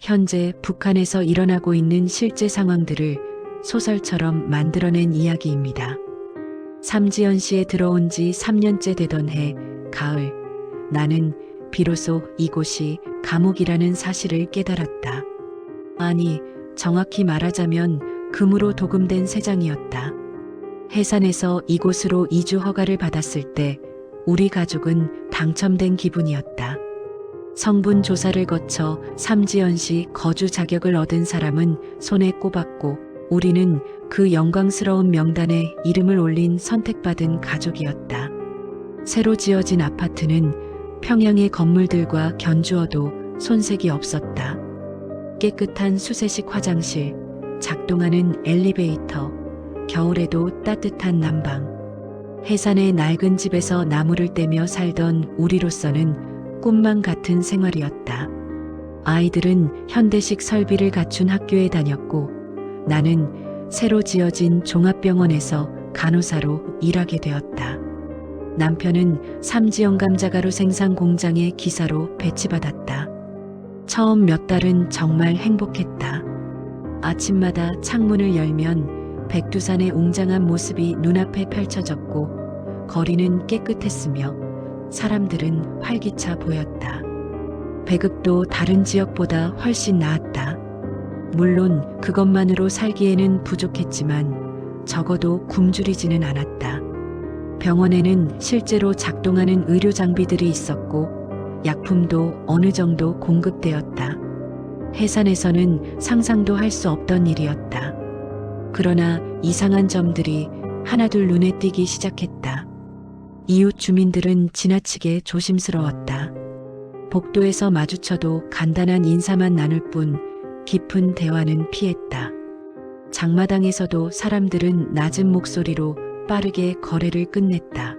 현재 북한에서 일어나고 있는 실제 상황들을 소설처럼 만들어낸 이야기입니다. 삼지연 씨에 들어온 지 3년째 되던 해 가을, 나는 비로소 이곳이 감옥이라는 사실을 깨달았다. 아니, 정확히 말하자면 금으로 도금된 새장이었다. 해산에서 이곳으로 이주 허가를 받았을 때 우리 가족은 당첨된 기분이었다. 성분 조사를 거쳐 삼지연 씨 거주 자격을 얻은 사람은 손에 꼽았고 우리는 그 영광스러운 명단에 이름을 올린 선택받은 가족이었다. 새로 지어진 아파트는 평양의 건물들과 견주어도 손색이 없었다. 깨끗한 수세식 화장실, 작동하는 엘리베이터, 겨울에도 따뜻한 난방. 해산의 낡은 집에서 나무를 떼며 살던 우리로서는 꿈만 같은 생활이었다. 아이들은 현대식 설비를 갖춘 학교에 다녔고 나는 새로 지어진 종합병원에서 간호사로 일하게 되었다. 남편은 삼지연 감자가루 생산 공장의 기사로 배치받았다. 처음 몇 달은 정말 행복했다. 아침마다 창문을 열면 백두산의 웅장한 모습이 눈앞에 펼쳐졌고 거리는 깨끗했으며 사람들은 활기차 보였다. 배급도 다른 지역보다 훨씬 나았다. 물론 그것만으로 살기에는 부족했지만 적어도 굶주리지는 않았다. 병원에는 실제로 작동하는 의료 장비들이 있었고 약품도 어느 정도 공급되었다. 해산에서는 상상도 할 수 없던 일이었다. 그러나 이상한 점들이 하나둘 눈에 띄기 시작했다. 이웃 주민들은 지나치게 조심스러웠다. 복도에서 마주쳐도 간단한 인사만 나눌 뿐 깊은 대화는 피했다. 장마당에서도 사람들은 낮은 목소리로 빠르게 거래를 끝냈다.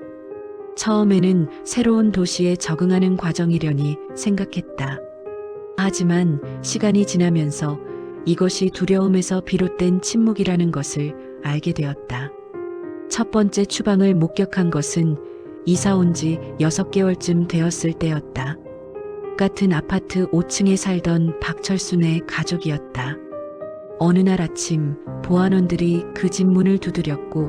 처음에는 새로운 도시에 적응하는 과정이려니 생각했다. 하지만 시간이 지나면서 이것이 두려움에서 비롯된 침묵이라는 것을 알게 되었다. 첫 번째 추방을 목격한 것은 이사 온 지 6개월쯤 되었을 때였다. 같은 아파트 5층에 살던 박철순의 가족이었다. 어느 날 아침 보안원들이 그 집 문을 두드렸고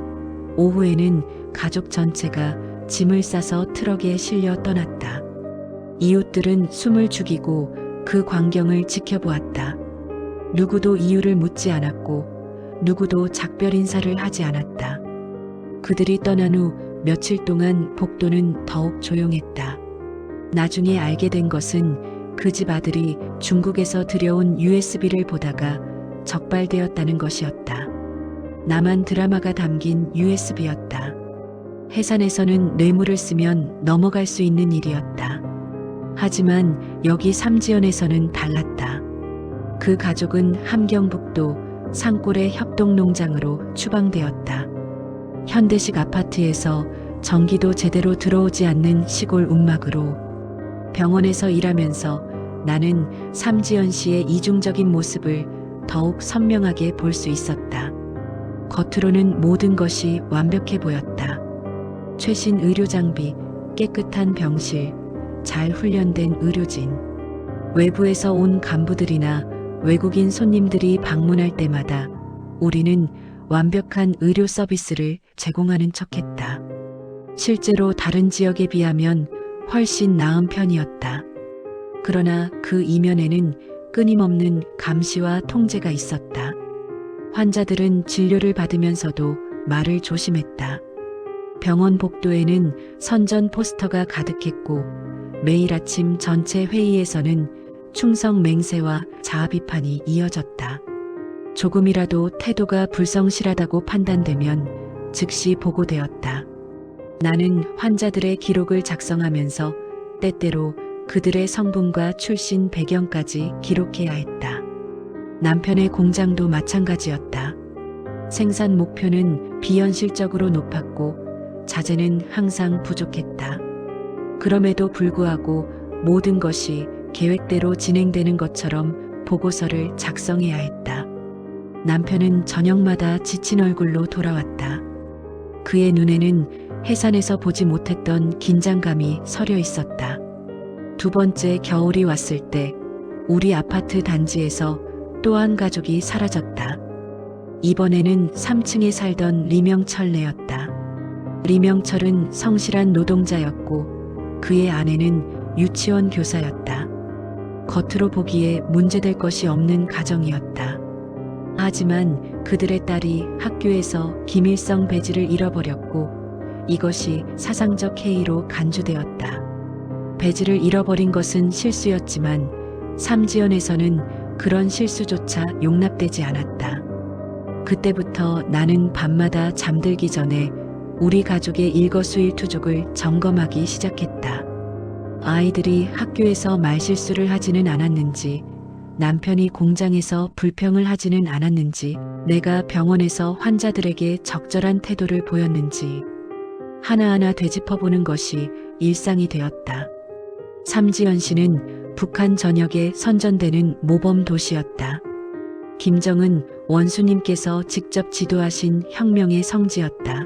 오후에는 가족 전체가 짐을 싸서 트럭에 실려 떠났다. 이웃들은 숨을 죽이고 그 광경을 지켜보았다. 누구도 이유를 묻지 않았고 누구도 작별 인사를 하지 않았다. 그들이 떠난 후 며칠 동안 복도는 더욱 조용했다. 나중에 알게 된 것은 그 집 아들이 중국에서 들여온 USB를 보다가 적발되었다는 것이었다. 남한 드라마가 담긴 USB였다. 해산에서는 뇌물을 쓰면 넘어갈 수 있는 일이었다. 하지만 여기 삼지연에서는 달랐다. 그 가족은 함경북도 산골의 협동농장으로 추방되었다. 현대식 아파트에서 전기도 제대로 들어오지 않는 시골 움막으로 병원에서 일하면서 나는 삼지연 씨의 이중적인 모습을 더욱 선명하게 볼 수 있었다. 겉으로는 모든 것이 완벽해 보였다. 최신 의료 장비, 깨끗한 병실, 잘 훈련된 의료진. 외부에서 온 간부들이나 외국인 손님들이 방문할 때마다 우리는 완벽한 의료 서비스를 제공하는 척했다. 실제로 다른 지역에 비하면 훨씬 나은 편이었다. 그러나 그 이면에는 끊임없는 감시와 통제가 있었다. 환자들은 진료를 받으면서도 말을 조심했다. 병원 복도에는 선전 포스터가 가득했고 매일 아침 전체 회의에서는 충성 맹세와 자아 비판이 이어졌다. 조금이라도 태도가 불성실하다고 판단되면 즉시 보고되었다. 나는 환자들의 기록을 작성하면서 때때로 그들의 성분과 출신 배경까지 기록해야 했다. 남편의 공장도 마찬가지였다. 생산 목표는 비현실적으로 높았고 자재는 항상 부족했다. 그럼에도 불구하고 모든 것이 계획대로 진행되는 것처럼 보고서를 작성해야 했다. 남편은 저녁마다 지친 얼굴로 돌아왔다. 그의 눈에는 해산에서 보지 못했던 긴장감이 서려 있었다. 두 번째 겨울이 왔을 때 우리 아파트 단지에서 또 한 가족이 사라졌다. 이번에는 3층에 살던 리명철네였다. 리명철은 성실한 노동자였고 그의 아내는 유치원 교사였다. 겉으로 보기에 문제될 것이 없는 가정이었다. 하지만 그들의 딸이 학교에서 김일성 배지를 잃어버렸고 이것이 사상적 해이로 간주되었다. 배지를 잃어버린 것은 실수였지만 삼지연에서는 그런 실수조차 용납되지 않았다. 그때부터 나는 밤마다 잠들기 전에 우리 가족의 일거수일투족을 점검하기 시작했다. 아이들이 학교에서 말실수를 하지는 않았는지, 남편이 공장에서 불평을 하지는 않았는지, 내가 병원에서 환자들에게 적절한 태도를 보였는지 하나하나 되짚어보는 것이 일상이 되었다. 삼지연시는 북한 전역에 선전되는 모범 도시였다. 김정은 원수님께서 직접 지도하신 혁명의 성지였다.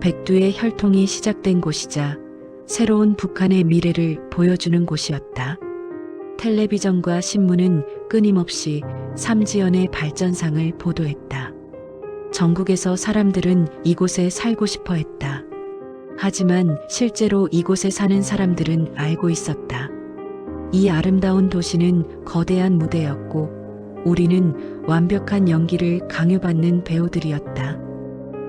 백두의 혈통이 시작된 곳이자 새로운 북한의 미래를 보여주는 곳이었다. 텔레비전과 신문은 끊임없이 삼지연의 발전상을 보도했다. 전국에서 사람들은 이곳에 살고 싶어 했다. 하지만 실제로 이곳에 사는 사람들은 알고 있었다. 이 아름다운 도시는 거대한 무대였고 우리는 완벽한 연기를 강요받는 배우들이었다.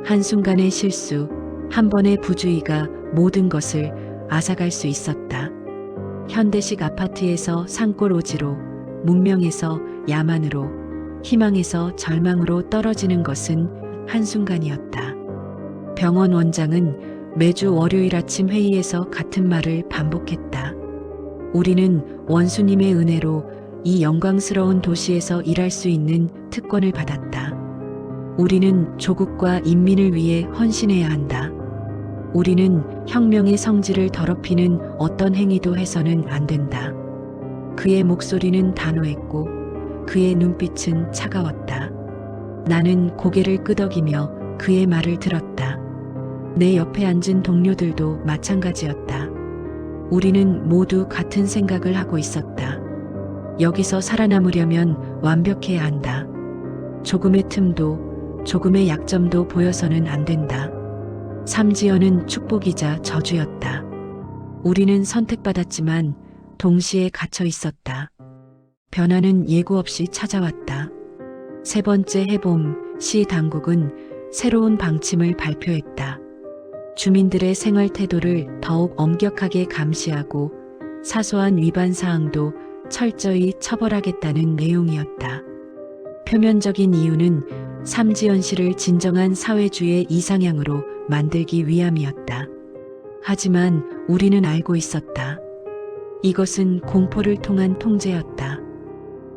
한순간의 실수, 한 번의 부주의가 모든 것을 앗아갈 수 있었다. 현대식 아파트에서 산골오지로, 문명에서 야만으로, 희망에서 절망으로 떨어지는 것은 한순간이었다. 병원 원장은 매주 월요일 아침 회의에서 같은 말을 반복했다. 우리는 원수님의 은혜로 이 영광스러운 도시에서 일할 수 있는 특권을 받았다. 우리는 조국과 인민을 위해 헌신해야 한다. 우리는 혁명의 성질을 더럽히는 어떤 행위도 해서는 안 된다. 그의 목소리는 단호했고 그의 눈빛은 차가웠다. 나는 고개를 끄덕이며 그의 말을 들었다. 내 옆에 앉은 동료들도 마찬가지였다. 우리는 모두 같은 생각을 하고 있었다. 여기서 살아남으려면 완벽해야 한다. 조금의 틈도, 조금의 약점도 보여서는 안 된다. 삼지연은 축복이자 저주였다. 우리는 선택받았지만 동시에 갇혀 있었다. 변화는 예고 없이 찾아왔다. 세 번째 해봄, 시 당국은 새로운 방침을 발표했다. 주민들의 생활 태도를 더욱 엄격하게 감시하고 사소한 위반 사항도 철저히 처벌하겠다는 내용이었다. 표면적인 이유는 삼지연시를 진정한 사회주의 이상향으로 만들기 위함이었다. 하지만 우리는 알고 있었다. 이것은 공포를 통한 통제였다.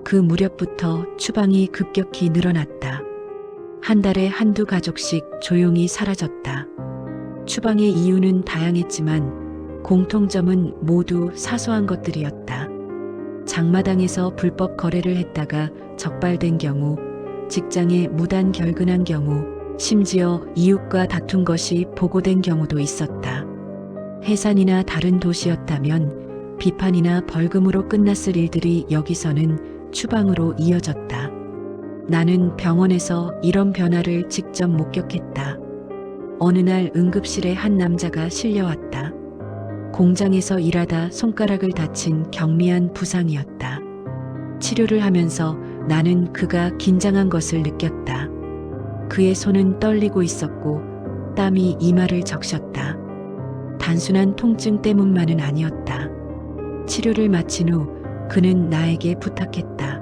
그 무렵부터 추방이 급격히 늘어났다. 한 달에 한두 가족씩 조용히 사라졌다. 추방의 이유는 다양했지만 공통점은 모두 사소한 것들이었다. 장마당에서 불법 거래를 했다가 적발된 경우, 직장에 무단 결근한 경우, 심지어 이웃과 다툰 것이 보고된 경우도 있었다. 해산이나 다른 도시였다면 비판이나 벌금으로 끝났을 일들이 여기서는 추방으로 이어졌다. 나는 병원에서 이런 변화를 직접 목격했다. 어느 날 응급실에 한 남자가 실려왔다. 공장에서 일하다 손가락을 다친 경미한 부상이었다. 치료를 하면서 나는 그가 긴장한 것을 느꼈다. 그의 손은 떨리고 있었고 땀이 이마를 적셨다. 단순한 통증 때문만은 아니었다. 치료를 마친 후 그는 나에게 부탁했다.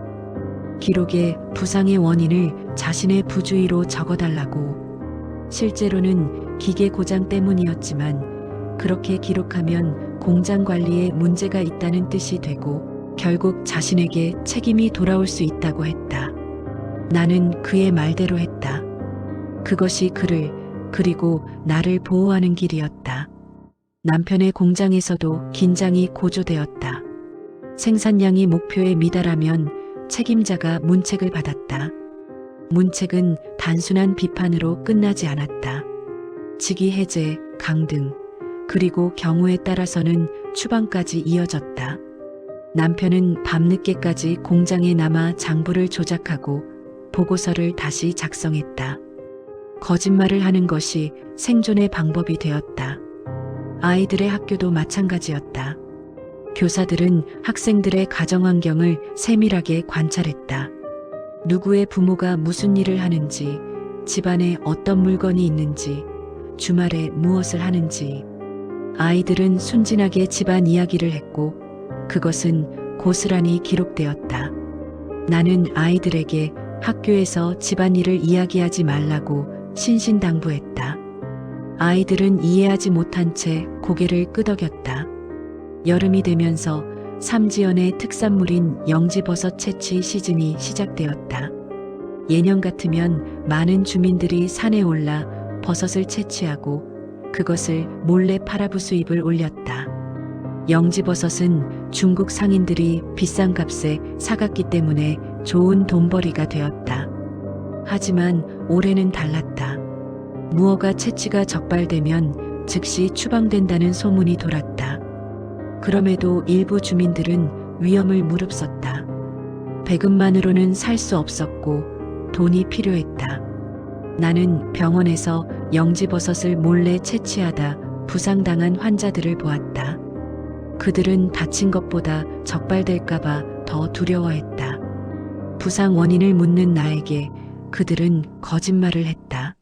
기록에 부상의 원인을 자신의 부주의로 적어달라고. 실제로는 기계 고장 때문이었지만 그렇게 기록하면 공장 관리에 문제가 있다는 뜻이 되고 결국 자신에게 책임이 돌아올 수 있다고 했다. 나는 그의 말대로 했다. 그것이 그를 그리고 나를 보호하는 길이었다. 남편의 공장에서도 긴장이 고조되었다. 생산량이 목표에 미달하면 책임자가 문책을 받았다. 문책은 단순한 비판으로 끝나지 않았다. 직위 해제, 강등, 그리고 경우에 따라서는 추방까지 이어졌다. 남편은 밤늦게까지 공장에 남아 장부를 조작하고 보고서를 다시 작성했다. 거짓말을 하는 것이 생존의 방법이 되었다. 아이들의 학교도 마찬가지였다. 교사들은 학생들의 가정 환경을 세밀하게 관찰했다. 누구의 부모가 무슨 일을 하는지, 집안에 어떤 물건이 있는지, 주말에 무엇을 하는지. 아이들은 순진하게 집안 이야기를 했고 그것은 고스란히 기록되었다. 나는 아이들에게 학교에서 집안일을 이야기하지 말라고 신신당부했다. 아이들은 이해하지 못한 채 고개를 끄덕였다. 여름이 되면서 삼지연의 특산물인 영지버섯 채취 시즌이 시작되었다. 예년 같으면 많은 주민들이 산에 올라 버섯을 채취하고 그것을 몰래 팔아부수입을 올렸다. 영지버섯은 중국 상인들이 비싼 값에 사갔기 때문에 좋은 돈벌이가 되었다. 하지만 올해는 달랐다. 무어가 채취가 적발되면 즉시 추방된다는 소문이 돌았다. 그럼에도 일부 주민들은 위험을 무릅썼다. 배급만으로는 살 수 없었고 돈이 필요했다. 나는 병원에서 영지버섯을 몰래 채취하다 부상당한 환자들을 보았다. 그들은 다친 것보다 적발될까봐 더 두려워했다. 부상 원인을 묻는 나에게 그들은 거짓말을 했다.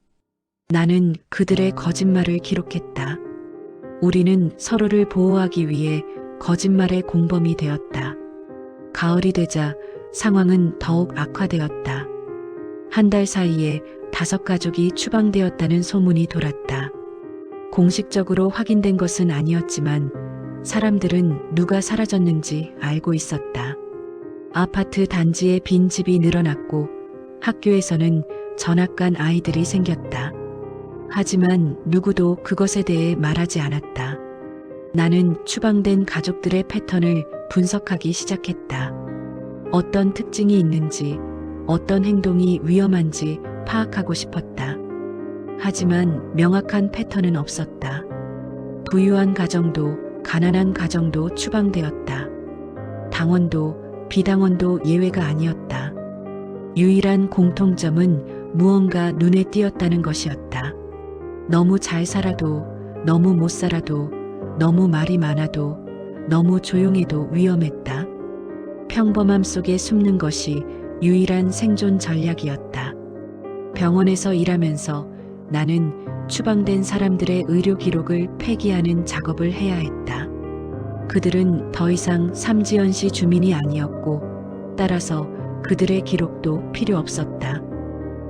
나는 그들의 거짓말을 기록했다. 우리는 서로를 보호하기 위해 거짓말의 공범이 되었다. 가을이 되자 상황은 더욱 악화되었다. 한 달 사이에 5가족이 추방되었다는 소문이 돌았다. 공식적으로 확인된 것은 아니었지만 사람들은 누가 사라졌는지 알고 있었다. 아파트 단지에 빈 집이 늘어났고 학교에서는 전학 간 아이들이 생겼다. 하지만 누구도 그것에 대해 말하지 않았다. 나는 추방된 가족들의 패턴을 분석하기 시작했다. 어떤 특징이 있는지, 어떤 행동이 위험한지 파악하고 싶었다. 하지만 명확한 패턴은 없었다. 부유한 가정도 가난한 가정도 추방되었다. 당원도 비당원도 예외가 아니었다. 유일한 공통점은 무언가 눈에 띄었다는 것이었다. 너무 잘 살아도, 너무 못 살아도, 너무 말이 많아도, 너무 조용해도 위험했다. 평범함 속에 숨는 것이 유일한 생존 전략이었다. 병원에서 일하면서 나는 추방된 사람들의 의료 기록을 폐기하는 작업을 해야 했다. 그들은 더 이상 삼지연시 주민이 아니었고 따라서 그들의 기록도 필요 없었다.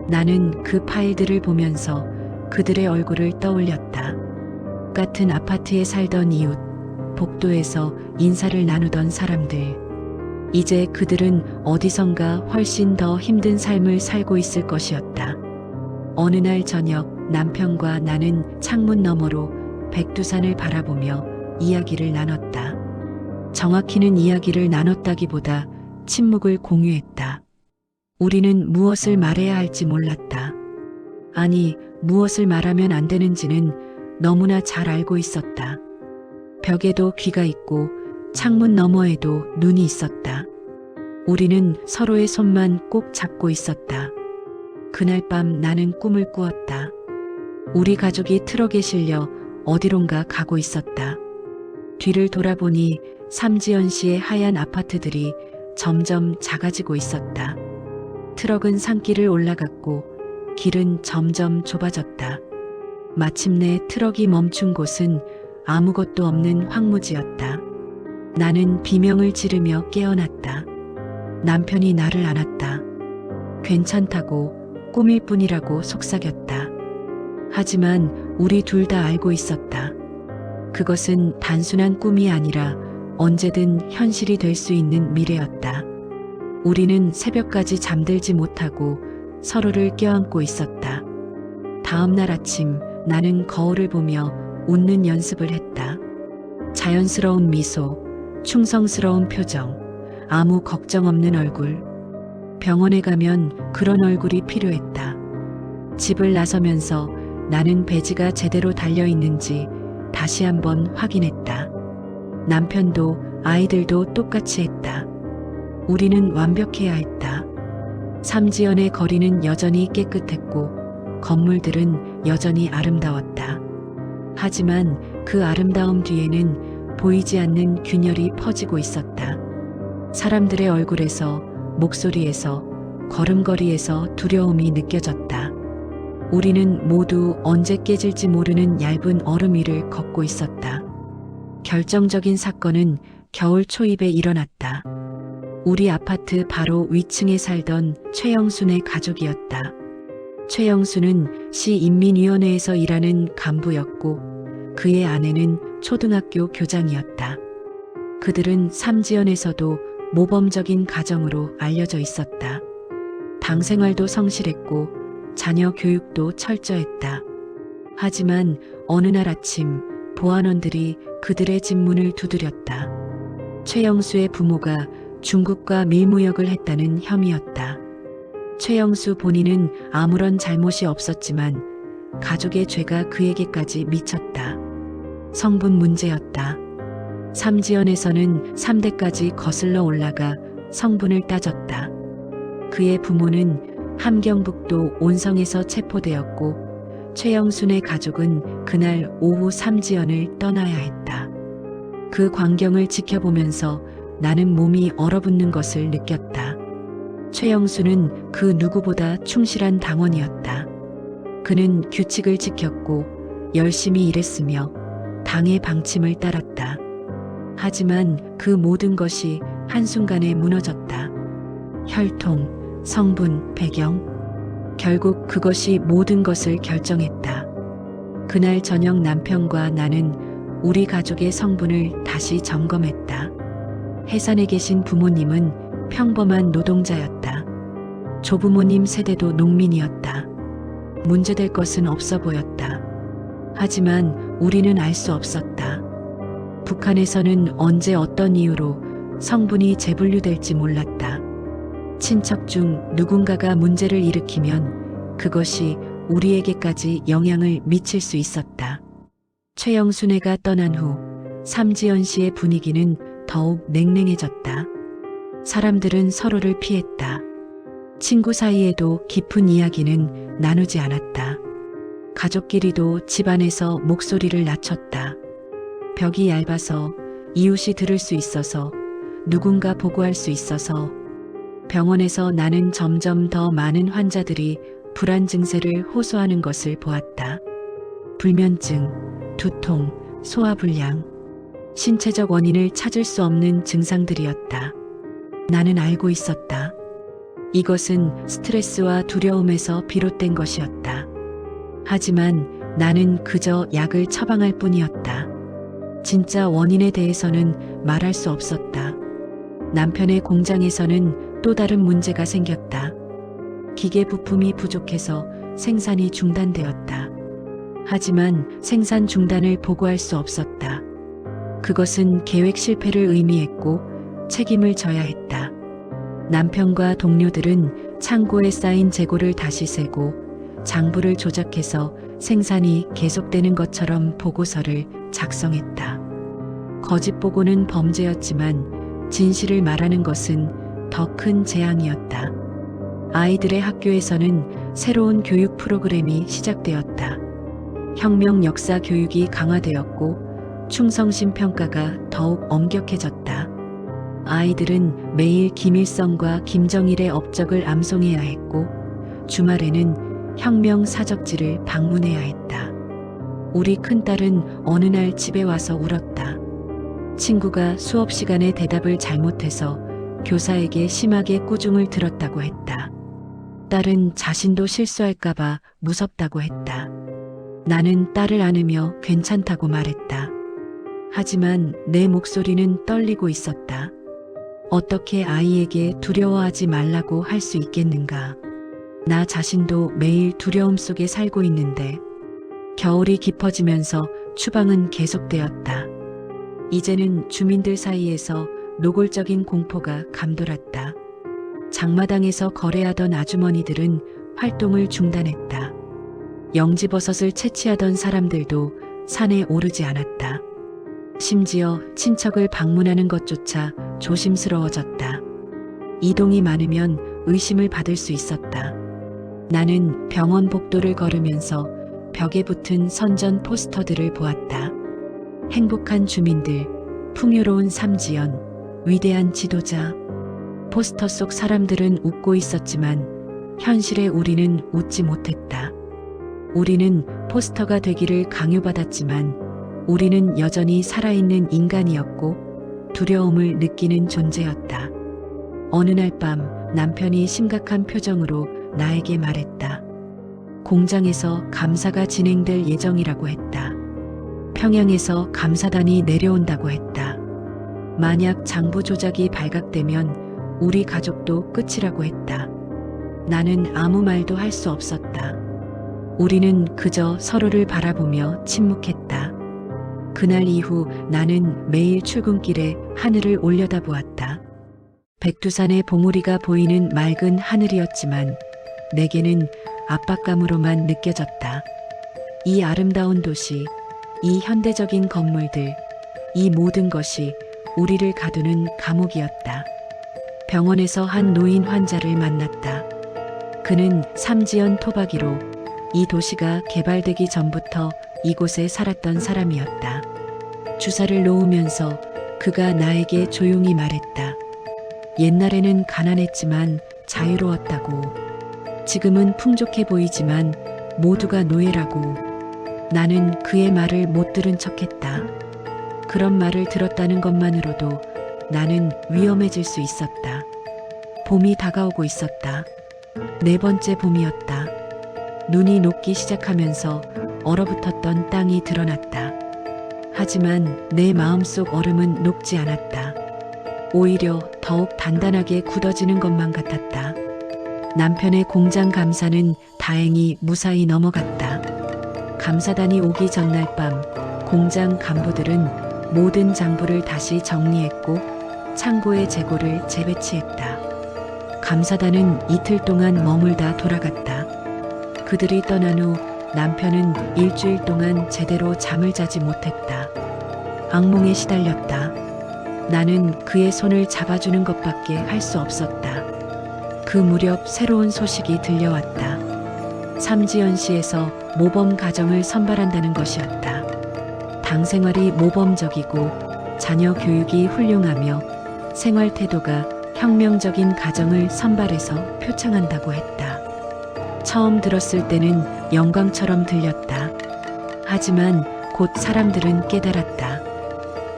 나는 그 파일들을 보면서 그들의 얼굴을 떠올렸다. 같은 아파트에 살던 이웃, 복도에서 인사를 나누던 사람들. 이제 그들은 어디선가 훨씬 더 힘든 삶을 살고 있을 것이었다. 어느 날 저녁 남편과 나는 창문 너머로 백두산을 바라보며 이야기를 나눴다. 정확히는 이야기를 나눴다기보다 침묵을 공유했다. 우리는 무엇을 말해야 할지 몰랐다. 아니, 무엇을 말하면 안 되는지는 너무나 잘 알고 있었다. 벽에도 귀가 있고 창문 너머에도 눈이 있었다. 우리는 서로의 손만 꼭 잡고 있었다. 그날 밤 나는 꿈을 꾸었다. 우리 가족이 트럭에 실려 어디론가 가고 있었다. 뒤를 돌아보니 삼지연시의 하얀 아파트들이 점점 작아지고 있었다. 트럭은 산길을 올라갔고 길은 점점 좁아졌다. 마침내 트럭이 멈춘 곳은 아무것도 없는 황무지였다. 나는 비명을 지르며 깨어났다. 남편이 나를 안았다. 괜찮다고, 꿈일 뿐이라고 속삭였다. 하지만 우리 둘 다 알고 있었다. 그것은 단순한 꿈이 아니라 언제든 현실이 될 수 있는 미래였다. 우리는 새벽까지 잠들지 못하고 서로를 껴안고 있었다. 다음 날 아침 나는 거울을 보며 웃는 연습을 했다. 자연스러운 미소, 충성스러운 표정, 아무 걱정 없는 얼굴. 병원에 가면 그런 얼굴이 필요했다. 집을 나서면서 나는 배지가 제대로 달려 있는지 다시 한번 확인했다. 남편도 아이들도 똑같이 했다. 우리는 완벽해야 했다. 삼지연의 거리는 여전히 깨끗했고 건물들은 여전히 아름다웠다. 하지만 그 아름다움 뒤에는 보이지 않는 균열이 퍼지고 있었다. 사람들의 얼굴에서, 목소리에서, 걸음걸이에서 두려움이 느껴졌다. 우리는 모두 언제 깨질지 모르는 얇은 얼음 위를 걷고 있었다. 결정적인 사건은 겨울 초입에 일어났다. 우리 아파트 바로 위층에 살던 최영순의 가족이었다. 최영순은 시인민위원회에서 일하는 간부였고 그의 아내는 초등학교 교장이었다. 그들은 삼지연에서도 모범적인 가정으로 알려져 있었다. 당 생활도 성실했고 자녀 교육도 철저했다. 하지만 어느 날 아침 보안원들이 그들의 집 문을 두드렸다. 최영수의 부모가 중국과 밀무역을 했다는 혐의였다. 최영수 본인은 아무런 잘못이 없었지만 가족의 죄가 그에게까지 미쳤다. 성분 문제였다. 삼지연에서는 3대까지 거슬러 올라가 성분을 따졌다. 그의 부모는 함경북도 온성에서 체포되었고 최영순의 가족은 그날 오후 삼지연을 떠나야 했다. 그 광경을 지켜보면서 나는 몸이 얼어붙는 것을 느꼈다. 최영수는 그 누구보다 충실한 당원이었다. 그는 규칙을 지켰고 열심히 일했으며 당의 방침을 따랐다. 하지만 그 모든 것이 한순간에 무너졌다. 혈통, 성분, 배경. 결국 그것이 모든 것을 결정했다. 그날 저녁 남편과 나는 우리 가족의 성분을 다시 점검했다. 해산에 계신 부모님은 평범한 노동자였다. 조부모님 세대도 농민이었다. 문제될 것은 없어 보였다. 하지만 우리는 알 수 없었다. 북한에서는 언제 어떤 이유로 성분이 재분류될지 몰랐다. 친척 중 누군가가 문제를 일으키면 그것이 우리에게까지 영향을 미칠 수 있었다. 최영순애가 떠난 후 삼지연 씨의 분위기는 더욱 냉랭해졌다. 사람들은 서로를 피했다. 친구 사이에도 깊은 이야기는 나누지 않았다. 가족끼리도 집안에서 목소리를 낮췄다. 벽이 얇아서 이웃이 들을 수 있어서 누군가 보고할 수 있어서 병원에서 나는 점점 더 많은 환자들이 불안 증세를 호소하는 것을 보았다. 불면증, 두통, 소화불량, 신체적 원인을 찾을 수 없는 증상들이었다. 나는 알고 있었다. 이것은 스트레스와 두려움에서 비롯된 것이었다. 하지만 나는 그저 약을 처방할 뿐이었다. 진짜 원인에 대해서는 말할 수 없었다. 남편의 공장에서는 또 다른 문제가 생겼다. 기계 부품이 부족해서 생산이 중단되었다. 하지만 생산 중단을 보고할 수 없었다. 그것은 계획 실패를 의미했고 책임을 져야 했다. 남편과 동료들은 창고에 쌓인 재고를 다시 세고 장부를 조작해서 생산이 계속되는 것처럼 보고서를 작성했다. 거짓 보고는 범죄였지만 진실을 말하는 것은 더 큰 재앙이었다. 아이들의 학교에서는 새로운 교육 프로그램이 시작되었다. 혁명 역사 교육이 강화되었고 충성심 평가가 더욱 엄격해졌다. 아이들은 매일 김일성과 김정일의 업적을 암송해야 했고 주말에는 혁명 사적지를 방문해야 했다. 우리 큰딸은 어느 날 집에 와서 울었다. 친구가 수업 시간에 대답을 잘못해서 교사에게 심하게 꾸중을 들었다고 했다. 딸은 자신도 실수할까봐 무섭다고 했다. 나는 딸을 안으며 괜찮다고 말했다. 하지만 내 목소리는 떨리고 있었다. 어떻게 아이에게 두려워하지 말라고 할 수 있겠는가? 나 자신도 매일 두려움 속에 살고 있는데 겨울이 깊어지면서 추방은 계속되었다. 이제는 주민들 사이에서 노골적인 공포가 감돌았다. 장마당에서 거래하던 아주머니들은 활동을 중단했다. 영지버섯을 채취하던 사람들도 산에 오르지 않았다. 심지어 친척을 방문하는 것조차 조심스러워졌다. 이동이 많으면 의심을 받을 수 있었다. 나는 병원 복도를 걸으면서 벽에 붙은 선전 포스터들을 보았다. 행복한 주민들, 풍요로운 삼지연, 위대한 지도자. 포스터 속 사람들은 웃고 있었지만 현실의 우리는 웃지 못했다. 우리는 포스터가 되기를 강요받았지만 우리는 여전히 살아있는 인간이었고 두려움을 느끼는 존재였다. 어느 날 밤 남편이 심각한 표정으로 나에게 말했다. 공장에서 감사가 진행될 예정이라고 했다. 평양에서 감사단이 내려온다고 했다. 만약 장부 조작이 발각되면 우리 가족도 끝이라고 했다. 나는 아무 말도 할 수 없었다. 우리는 그저 서로를 바라보며 침묵했다. 그날 이후 나는 매일 출근길에 하늘을 올려다보았다. 백두산의 봉우리가 보이는 맑은 하늘이었지만 내게는 압박감으로만 느껴졌다. 이 아름다운 도시, 이 현대적인 건물들, 이 모든 것이 우리를 가두는 감옥이었다. 병원에서 한 노인 환자를 만났다. 그는 삼지연 토박이로 이 도시가 개발되기 전부터 이곳에 살았던 사람이었다. 주사를 놓으면서 그가 나에게 조용히 말했다. 옛날에는 가난했지만 자유로웠다고. 지금은 풍족해 보이지만 모두가 노예라고. 나는 그의 말을 못 들은 척했다. 그런 말을 들었다는 것만으로도 나는 위험해질 수 있었다. 봄이 다가오고 있었다. 네 번째 봄이었다. 눈이 녹기 시작하면서 얼어붙었던 땅이 드러났다. 하지만 내 마음속 얼음은 녹지 않았다. 오히려 더욱 단단하게 굳어지는 것만 같았다. 남편의 공장 감사는 다행히 무사히 넘어갔다. 감사단이 오기 전날 밤 공장 간부들은 모든 장부를 다시 정리했고 창고의 재고를 재배치했다. 감사단은 이틀 동안 머물다 돌아갔다. 그들이 떠난 후 남편은 일주일 동안 제대로 잠을 자지 못했다. 악몽에 시달렸다. 나는 그의 손을 잡아주는 것밖에 할 수 없었다. 그 무렵 새로운 소식이 들려왔다. 삼지연시에서 모범 가정을 선발한다는 것이었다. 당 생활이 모범적이고 자녀 교육이 훌륭하며 생활 태도가 혁명적인 가정을 선발해서 표창한다고 했다. 처음 들었을 때는 영광처럼 들렸다. 하지만 곧 사람들은 깨달았다.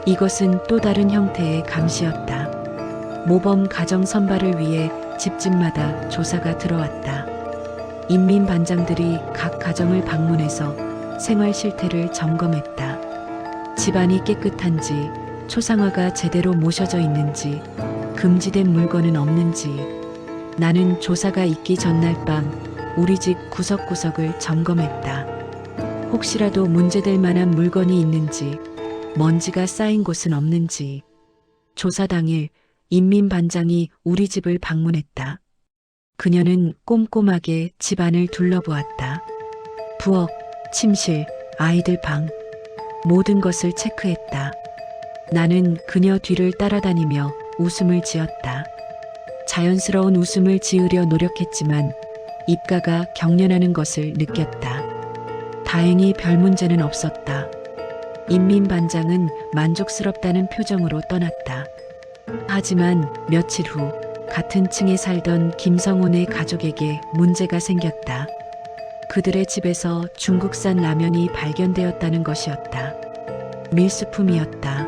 이것은 또 다른 형태의 감시였다. 모범 가정 선발을 위해 집집마다 조사가 들어왔다. 인민반장들이 각 가정을 방문해서 생활 실태를 점검했다. 집안이 깨끗한지, 초상화가 제대로 모셔져 있는지, 금지된 물건은 없는지. 나는 조사가 있기 전날 밤 우리 집 구석구석을 점검했다. 혹시라도 문제될 만한 물건이 있는지, 먼지가 쌓인 곳은 없는지. 조사 당일 인민반장이 우리 집을 방문했다. 그녀는 꼼꼼하게 집안을 둘러보았다. 부엌, 침실, 아이들 방, 모든 것을 체크했다. 나는 그녀 뒤를 따라다니며 웃음을 지었다. 자연스러운 웃음을 지으려 노력했지만 입가가 경련하는 것을 느꼈다. 다행히 별 문제는 없었다. 인민반장은 만족스럽다는 표정으로 떠났다. 하지만 며칠 후 같은 층에 살던 김성훈의 가족에게 문제가 생겼다. 그들의 집에서 중국산 라면이 발견되었다는 것이었다. 밀수품이었다.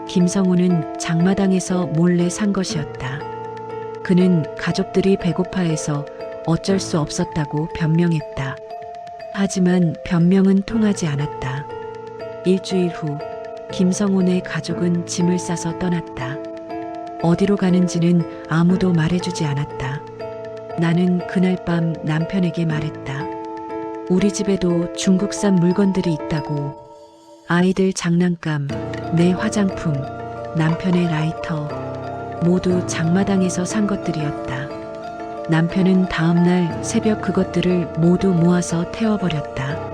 김성훈은 장마당에서 몰래 산 것이었다. 그는 가족들이 배고파해서 어쩔 수 없었다고 변명했다. 하지만 변명은 통하지 않았다. 일주일 후 김성훈의 가족은 짐을 싸서 떠났다. 어디로 가는지는 아무도 말해주지 않았다. 나는 그날 밤 남편에게 말했다. 우리 집에도 중국산 물건들이 있다고. 아이들 장난감, 내 화장품, 남편의 라이터, 모두 장마당에서 산 것들이었다. 남편은 다음날 새벽 그것들을 모두 모아서 태워버렸다.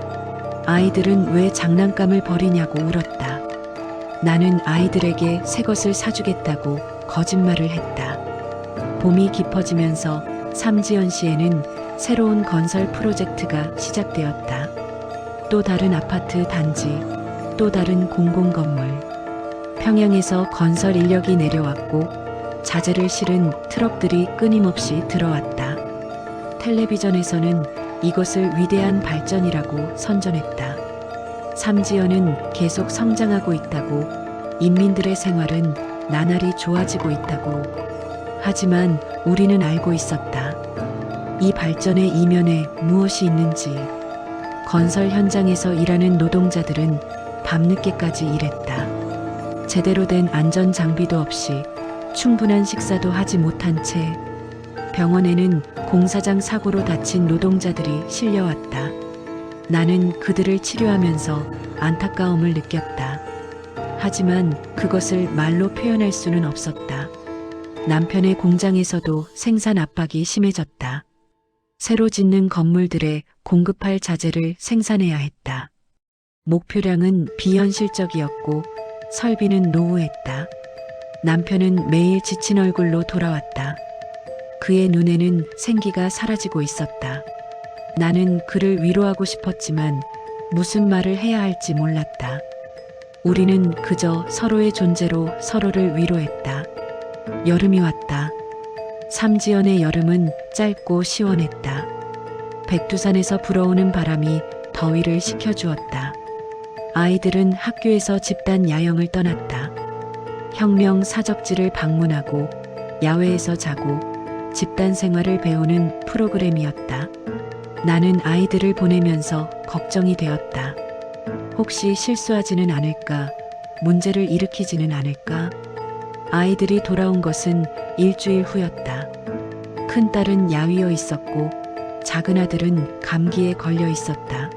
아이들은 왜 장난감을 버리냐고 울었다. 나는 아이들에게 새 것을 사주겠다고 거짓말을 했다. 봄이 깊어지면서 삼지연시에는 새로운 건설 프로젝트가 시작되었다. 또 다른 아파트 단지, 또 다른 공공건물. 평양에서 건설 인력이 내려왔고 자재를 실은 트럭들이 끊임없이 들어왔다. 텔레비전에서는 이것을 위대한 발전이라고 선전했다. 삼지연은 계속 성장하고 있다고, 인민들의 생활은 나날이 좋아지고 있다고. 하지만 우리는 알고 있었다. 이 발전의 이면에 무엇이 있는지. 건설 현장에서 일하는 노동자들은 밤늦게까지 일했다. 제대로 된 안전 장비도 없이 충분한 식사도 하지 못한 채 병원에는 공사장 사고로 다친 노동자들이 실려왔다. 나는 그들을 치료하면서 안타까움을 느꼈다. 하지만 그것을 말로 표현할 수는 없었다. 남편의 공장에서도 생산 압박이 심해졌다. 새로 짓는 건물들에 공급할 자재를 생산해야 했다. 목표량은 비현실적이었고 설비는 노후했다. 남편은 매일 지친 얼굴로 돌아왔다. 그의 눈에는 생기가 사라지고 있었다. 나는 그를 위로하고 싶었지만 무슨 말을 해야 할지 몰랐다. 우리는 그저 서로의 존재로 서로를 위로했다. 여름이 왔다. 삼지연의 여름은 짧고 시원했다. 백두산에서 불어오는 바람이 더위를 식혀주었다. 아이들은 학교에서 집단 야영을 떠났다. 혁명 사적지를 방문하고 야외에서 자고 집단 생활을 배우는 프로그램이었다. 나는 아이들을 보내면서 걱정이 되었다. 혹시 실수하지는 않을까? 문제를 일으키지는 않을까? 아이들이 돌아온 것은 일주일 후였다. 큰딸은 야위어 있었고 작은 아들은 감기에 걸려 있었다.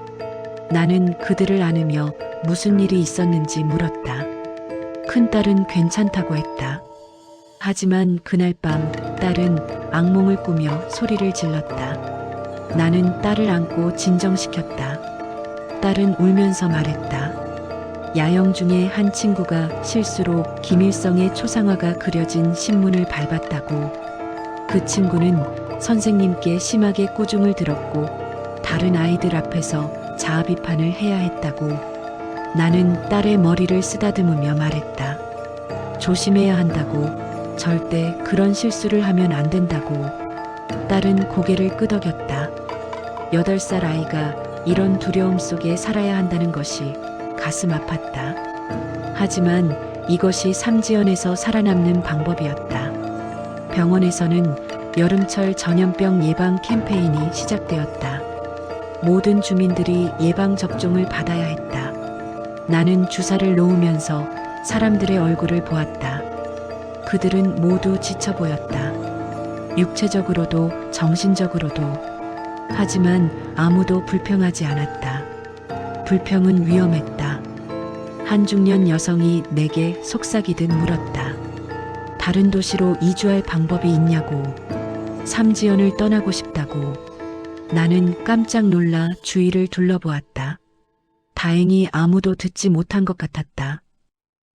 나는 그들을 안으며 무슨 일이 있었는지 물었다. 큰딸은 괜찮다고 했다. 하지만 그날 밤 딸은 악몽을 꾸며 소리를 질렀다. 나는 딸을 안고 진정시켰다. 딸은 울면서 말했다. 야영 중에 한 친구가 실수로 김일성의 초상화가 그려진 신문을 밟았다고. 그 친구는 선생님께 심하게 꾸중을 들었고 다른 아이들 앞에서 자아 비판을 해야 했다고. 나는 딸의 머리를 쓰다듬으며 말했다. 조심해야 한다고. 절대 그런 실수를 하면 안 된다고. 딸은 고개를 끄덕였다. 8살 아이가 이런 두려움 속에 살아야 한다는 것이 가슴 아팠다. 하지만 이것이 삼지연에서 살아남는 방법이었다. 병원에서는 여름철 전염병 예방 캠페인이 시작되었다. 모든 주민들이 예방접종을 받아야 했다. 나는 주사를 놓으면서 사람들의 얼굴을 보았다. 그들은 모두 지쳐 보였다. 육체적으로도 정신적으로도. 하지만 아무도 불평하지 않았다. 불평은 위험했다. 한 중년 여성이 내게 속삭이듯 물었다. 다른 도시로 이주할 방법이 있냐고. 삼지연을 떠나고 싶다고. 나는 깜짝 놀라 주위를 둘러보았다. 다행히 아무도 듣지 못한 것 같았다.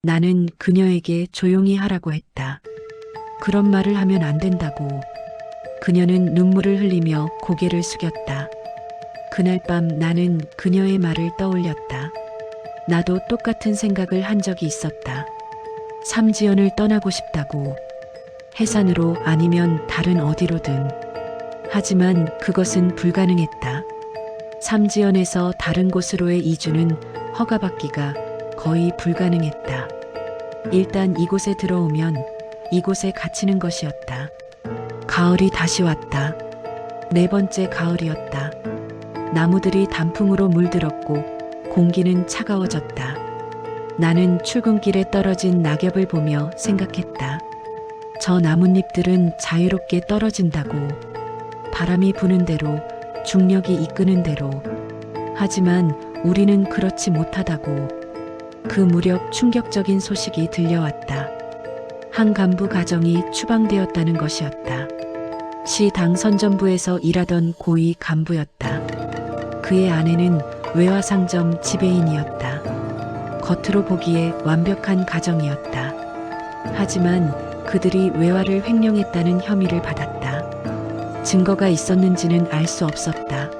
나는 그녀에게 조용히 하라고 했다. 그런 말을 하면 안 된다고. 그녀는 눈물을 흘리며 고개를 숙였다. 그날 밤 나는 그녀의 말을 떠올렸다. 나도 똑같은 생각을 한 적이 있었다. 삼지연을 떠나고 싶다고. 해산으로 아니면 다른 어디로든. 하지만 그것은 불가능했다. 삼지연에서 다른 곳으로의 이주는 허가받기가 거의 불가능했다. 일단 이곳에 들어오면 이곳에 갇히는 것이었다. 가을이 다시 왔다. 4번째 가을이었다. 나무들이 단풍으로 물들었고 공기는 차가워졌다. 나는 출근길에 떨어진 낙엽을 보며 생각했다. 저 나뭇잎들은 자유롭게 떨어진다고. 바람이 부는 대로, 중력이 이끄는 대로. 하지만 우리는 그렇지 못하다고. 그 무렵 충격적인 소식이 들려왔다. 한 간부 가정이 추방되었다는 것이었다. 시 당선전부에서 일하던 고위 간부였다. 그의 아내는 외화상점 지배인이었다. 겉으로 보기에 완벽한 가정이었다. 하지만 그들이 외화를 횡령했다는 혐의를 받았다. 증거가 있었는지는 알 수 없었다.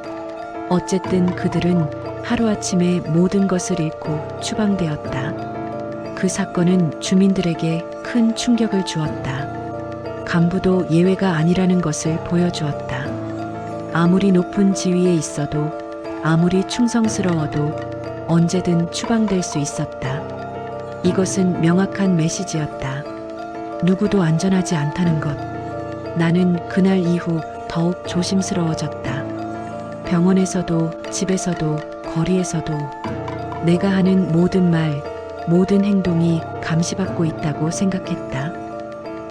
어쨌든 그들은 하루아침에 모든 것을 잃고 추방되었다. 그 사건은 주민들에게 큰 충격을 주었다. 간부도 예외가 아니라는 것을 보여주었다. 아무리 높은 지위에 있어도, 아무리 충성스러워도 언제든 추방될 수 있었다. 이것은 명확한 메시지였다. 누구도 안전하지 않다는 것. 나는 그날 이후 더욱 조심스러워졌다. 병원에서도, 집에서도, 거리에서도 내가 하는 모든 말, 모든 행동이 감시받고 있다고 생각했다.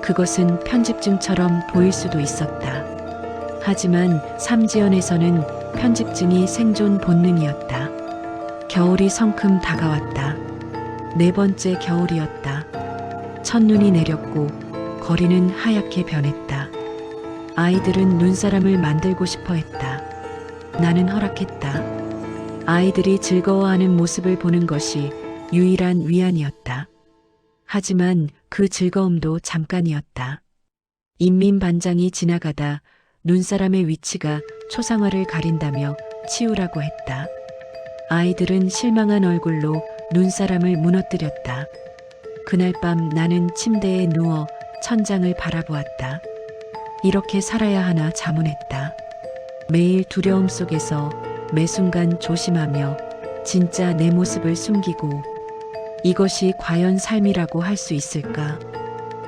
그것은 편집증처럼 보일 수도 있었다. 하지만 삼지연에서는 편집증이 생존 본능이었다. 겨울이 성큼 다가왔다. 네 번째 겨울이었다. 첫눈이 내렸고 거리는 하얗게 변했다. 아이들은 눈사람을 만들고 싶어 했다. 나는 허락했다. 아이들이 즐거워하는 모습을 보는 것이 유일한 위안이었다. 하지만 그 즐거움도 잠깐이었다. 인민반장이 지나가다 눈사람의 위치가 초상화를 가린다며 치우라고 했다. 아이들은 실망한 얼굴로 눈사람을 무너뜨렸다. 그날 밤 나는 침대에 누워 천장을 바라보았다. 이렇게 살아야 하나 자문했다. 매일 두려움 속에서 매 순간 조심하며 진짜 내 모습을 숨기고 이것이 과연 삶이라고 할 수 있을까?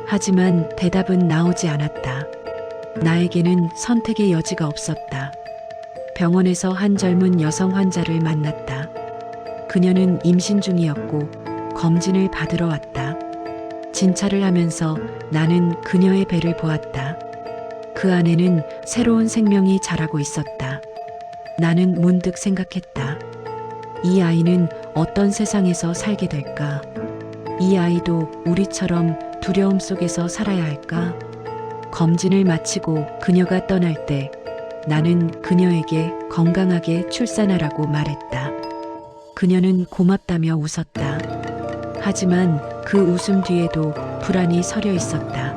하지만 대답은 나오지 않았다. 나에게는 선택의 여지가 없었다. 병원에서 한 젊은 여성 환자를 만났다. 그녀는 임신 중이었고 검진을 받으러 왔다. 진찰을 하면서 나는 그녀의 배를 보았다. 그 안에는 새로운 생명이 자라고 있었다. 나는 문득 생각했다. 이 아이는 어떤 세상에서 살게 될까? 이 아이도 우리처럼 두려움 속에서 살아야 할까? 검진을 마치고 그녀가 떠날 때 나는 그녀에게 건강하게 출산하라고 말했다. 그녀는 고맙다며 웃었다. 하지만 그 웃음 뒤에도 불안이 서려 있었다.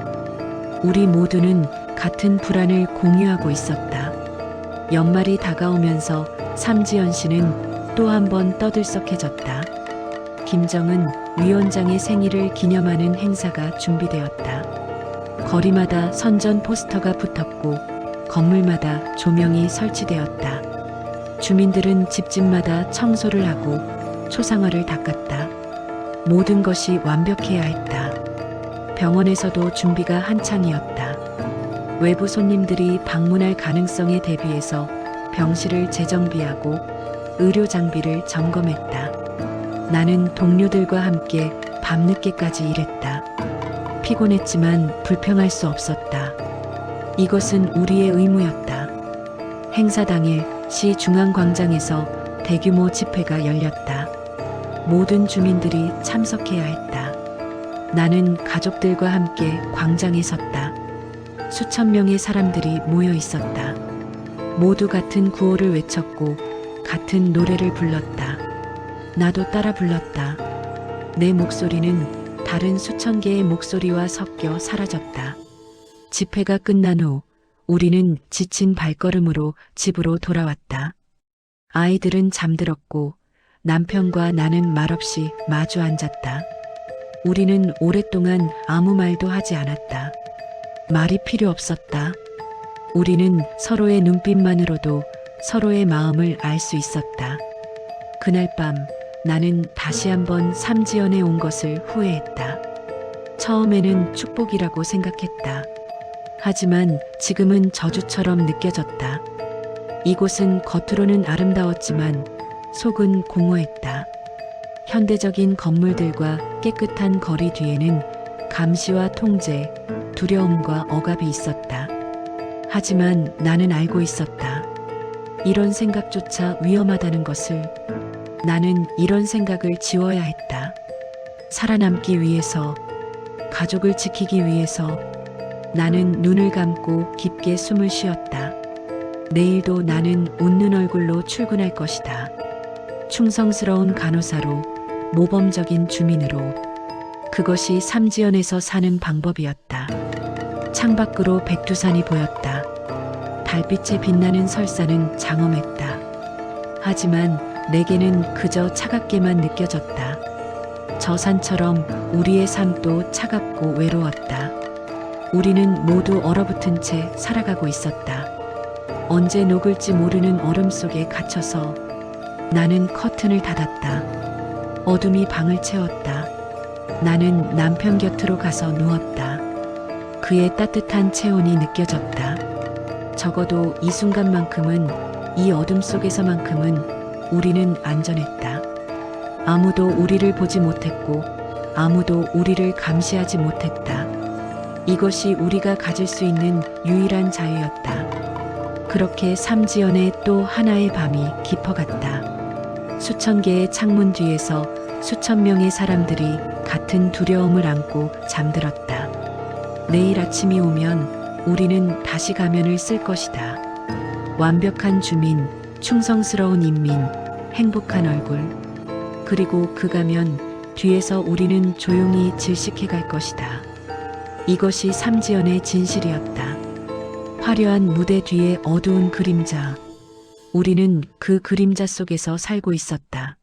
우리 모두는 같은 불안을 공유하고 있었다. 연말이 다가오면서 삼지연 씨는 또 한 번 떠들썩해졌다. 김정은 위원장의 생일을 기념하는 행사가 준비되었다. 거리마다 선전 포스터가 붙었고 건물마다 조명이 설치되었다. 주민들은 집집마다 청소를 하고 초상화를 닦았다. 모든 것이 완벽해야 했다. 병원에서도 준비가 한창이었다. 외부 손님들이 방문할 가능성에 대비해서 병실을 재정비하고 의료 장비를 점검했다. 나는 동료들과 함께 밤늦게까지 일했다. 피곤했지만 불평할 수 없었다. 이것은 우리의 의무였다. 행사 당일 시 중앙광장에서 대규모 집회가 열렸다. 모든 주민들이 참석해야 했다. 나는 가족들과 함께 광장에 섰다. 수천 명의 사람들이 모여 있었다. 모두 같은 구호를 외쳤고 같은 노래를 불렀다. 나도 따라 불렀다. 내 목소리는 다른 수천 개의 목소리와 섞여 사라졌다. 집회가 끝난 후 우리는 지친 발걸음으로 집으로 돌아왔다. 아이들은 잠들었고 남편과 나는 말없이 마주 앉았다. 우리는 오랫동안 아무 말도 하지 않았다. 말이 필요 없었다. 우리는 서로의 눈빛만으로도 서로의 마음을 알 수 있었다. 그날 밤 나는 다시 한번 삼지연에 온 것을 후회했다. 처음에는 축복이라고 생각했다. 하지만 지금은 저주처럼 느껴졌다. 이곳은 겉으로는 아름다웠지만 속은 공허했다. 현대적인 건물들과 깨끗한 거리 뒤에는 감시와 통제, 두려움과 억압이 있었다. 하지만 나는 알고 있었다. 이런 생각조차 위험하다는 것을. 나는 이런 생각을 지워야 했다. 살아남기 위해서, 가족을 지키기 위해서. 나는 눈을 감고 깊게 숨을 쉬었다. 내일도 나는 웃는 얼굴로 출근할 것이다. 충성스러운 간호사로, 모범적인 주민으로. 그것이 삼지연에서 사는 방법이었다. 창밖으로 백두산이 보였다. 달빛에 빛나는 설산은 장엄했다. 하지만 내게는 그저 차갑게만 느껴졌다. 저 산처럼 우리의 삶도 차갑고 외로웠다. 우리는 모두 얼어붙은 채 살아가고 있었다. 언제 녹을지 모르는 얼음 속에 갇혀서 나는 커튼을 닫았다. 어둠이 방을 채웠다. 나는 남편 곁으로 가서 누웠다. 그의 따뜻한 체온이 느껴졌다. 적어도 이 순간만큼은, 이 어둠 속에서만큼은 우리는 안전했다. 아무도 우리를 보지 못했고 아무도 우리를 감시하지 못했다. 이것이 우리가 가질 수 있는 유일한 자유였다. 그렇게 삼지연의 또 하나의 밤이 깊어갔다. 수천 개의 창문 뒤에서 수천 명의 사람들이 같은 두려움을 안고 잠들었다. 내일 아침이 오면 우리는 다시 가면을 쓸 것이다. 완벽한 주민, 충성스러운 인민, 행복한 얼굴. 그리고 그 가면 뒤에서 우리는 조용히 질식해 갈 것이다. 이것이 삼지연의 진실이었다. 화려한 무대 뒤에 어두운 그림자. 우리는 그 그림자 속에서 살고 있었다.